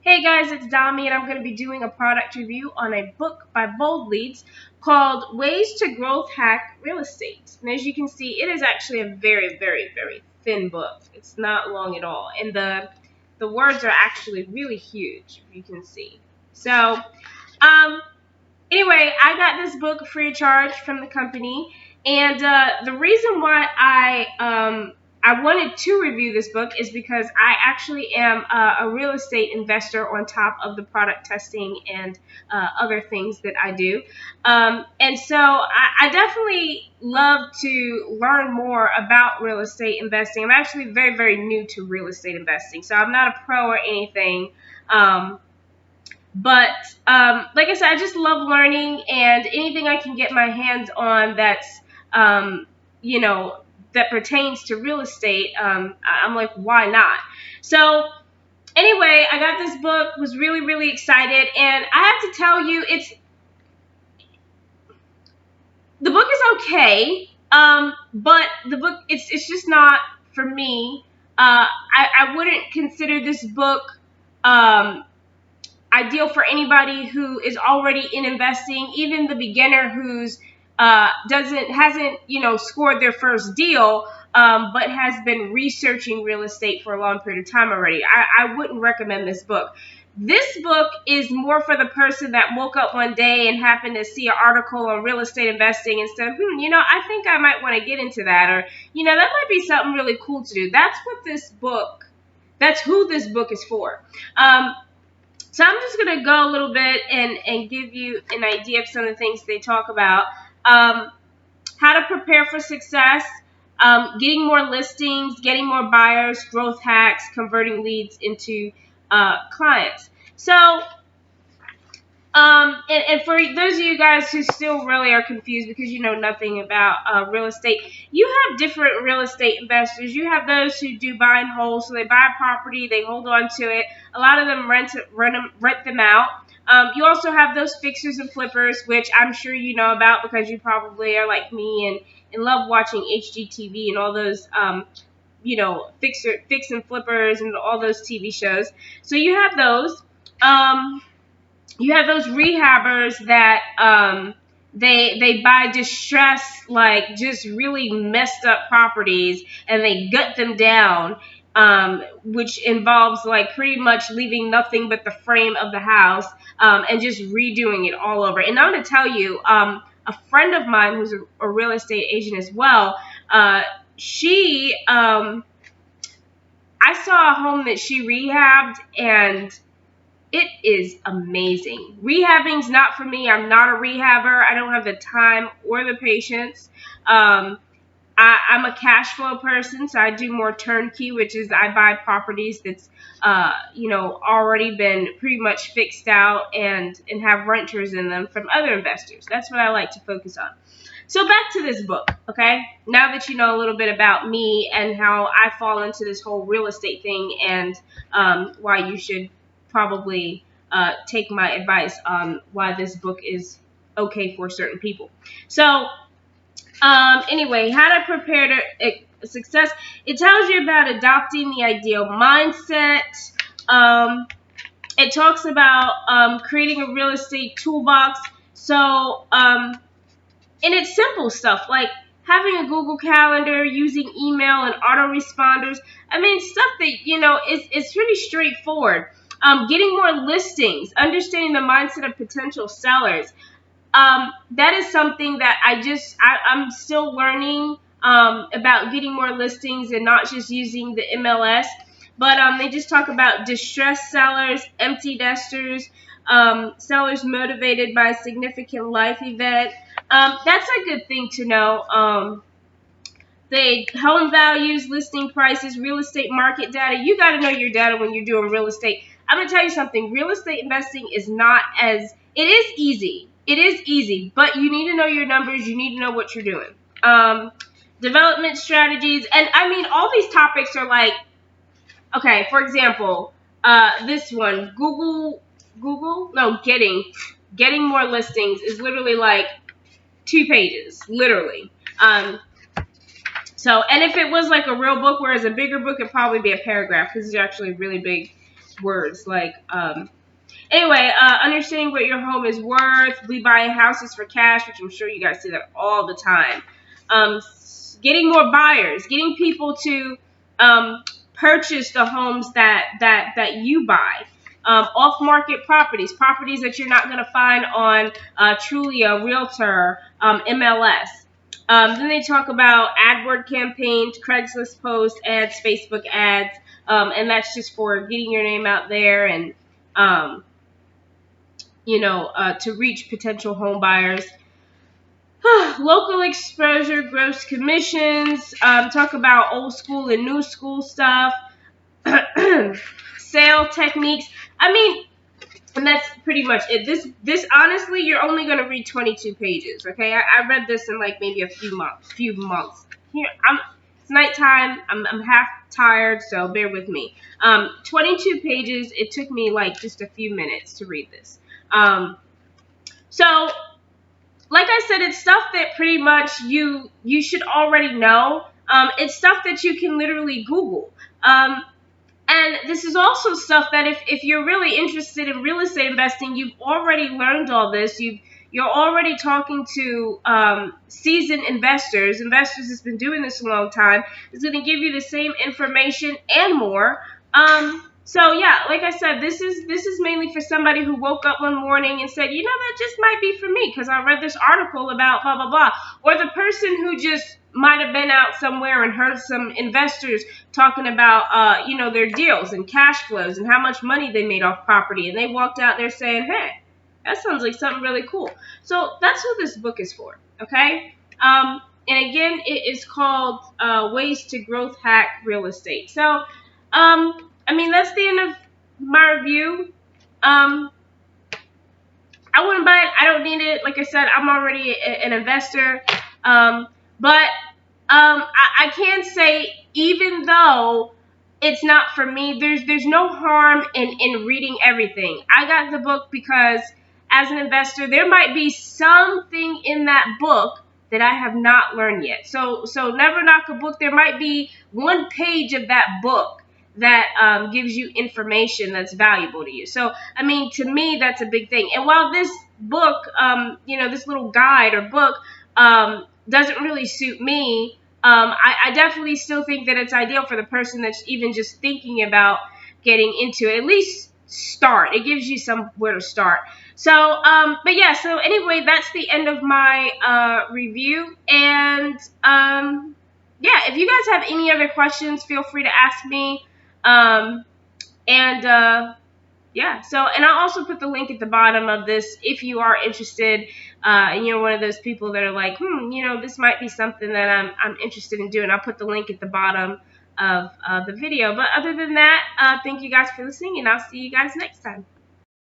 Hey guys, it's Dami and I'm going to be doing a product review on a book by BoldLeads called Ways to Growth Hack Real Estate. And as you can see, it is actually a very thin book. It's not long at all. And the words are actually really huge, if you can see. So, anyway, I got this book free of charge from the company. And the reason why I wanted to review this book is because I actually am a real estate investor on top of the product testing and other things that I do. And so I definitely love to learn more about real estate investing. I'm actually very new to real estate investing, so I'm not a pro or anything. But like I said, I just love learning, and anything I can get my hands on that's, you know, that pertains to real estate, I'm like, why not? So anyway, I got this book, was really excited, and I have to tell you, the book is okay, but the book, it's just not for me. I wouldn't consider this book ideal for anybody who is already in investing, even the beginner who's hasn't scored their first deal, but has been researching real estate for a long period of time already. I wouldn't recommend this book. This book is more for the person that woke up one day and happened to see an article on real estate investing and said, I think I might want to get into that, or that might be something really cool to do. That's who this book is for. So I'm just going to go a little bit and give you an idea of some of the things they talk about. How to prepare for success, getting more listings, getting more buyers, growth hacks, converting leads into clients. So, and for those of you guys who still really are confused because you know nothing about real estate, you have different real estate investors. You have those who do buy and hold, so they buy a property, they hold on to it. A lot of them rent them out. You also have those fixers and flippers, which I'm sure you know about because you probably are like me and love watching HGTV and all those fix and flippers and all those TV shows. So you have those. You have those rehabbers that they buy distressed, like just really messed up properties, and they gut them down, which involves like pretty much leaving nothing but the frame of the house, and just redoing it all over. And I'm going to tell you, a friend of mine who's a real estate agent as well, she I saw a home that she rehabbed, and it is amazing. Rehabbing's not for me. I'm not a rehabber. I don't have the time or the patience. I'm a cash flow person, so I do more turnkey, which is I buy properties that's already been pretty much fixed out and have renters in them from other investors. That's what I like to focus on. So back to this book, okay? Now that you know a little bit about me and how I fall into this whole real estate thing, and why you should probably take my advice on why this book is okay for certain people. So anyway, how to prepare to success. It tells you about adopting the ideal mindset. It talks about creating a real estate toolbox. So and it's simple stuff like having a Google Calendar, using email and autoresponders. I mean, stuff that, it's pretty straightforward. Getting more listings, understanding the mindset of potential sellers. That is something that I'm still learning about getting more listings and not just using the MLS. But they just talk about distressed sellers, empty nesters, sellers motivated by a significant life event. That's a good thing to know. They home values, listing prices, real estate market data. You got to know your data when you're doing real estate. I'm going to tell you something. Real estate investing is not as – it is easy. It is easy, but you need to know your numbers. You need to know what you're doing. Development strategies. And, I mean, all these topics are like – okay, for example, this one, getting more listings is literally like 2 pages, literally. So, and if it was like a real book, whereas a bigger book, it'd probably be a paragraph because it's actually really big words like, anyway, understanding what your home is worth. We buy houses for cash, which I'm sure you guys see that all the time. Getting more buyers, getting people to purchase the homes that you buy. Off-market properties that you're not going to find on Trulia, Realtor, MLS. Then they talk about AdWord campaigns, Craigslist posts, ads, Facebook ads, and that's just for getting your name out there and to reach potential home buyers. Local exposure, gross commissions, talk about old school and new school stuff, sale techniques. I mean, and that's pretty much it. This honestly, you're only going to read 22 pages, okay? I read this in like maybe a few months. Here, it's nighttime. I'm half tired, so bear with me. 22 pages. It took me like just a few minutes to read this. So, like I said, it's stuff that pretty much you should already know. It's stuff that you can literally Google. And this is also stuff that if you're really interested in real estate investing, you've already learned all this. You're already talking to seasoned investors that's been doing this a long time. It's going to give you the same information and more. So yeah, like I said, this is mainly for somebody who woke up one morning and said, that just might be for me because I read this article about blah, blah, blah. Or the person who just might have been out somewhere and heard some investors talking about, their deals and cash flows and how much money they made off property. And they walked out there saying, hey, that sounds like something really cool. So that's what this book is for, okay? And again, it is called Ways to Growth Hack Real Estate. So, that's the end of my review. I wouldn't buy it. I don't need it. Like I said, I'm already an investor. But I can say, even though it's not for me, there's no harm in reading everything. I got the book because as an investor, there might be something in that book that I have not learned yet. So never knock a book. There might be one page of that book that gives you information that's valuable to you. So, to me, that's a big thing. And while this book, this little guide or book doesn't really suit me, I definitely still think that it's ideal for the person that's even just thinking about getting into it. At least start. It gives you somewhere to start. So, but yeah, so anyway, that's the end of my review. And yeah, if you guys have any other questions, feel free to ask me. Yeah, so, and I'll also put the link at the bottom of this if you are interested, and you're one of those people that are like, this might be something that I'm interested in doing. I'll put the link at the bottom of the video. But other than that, thank you guys for listening, and I'll see you guys next time.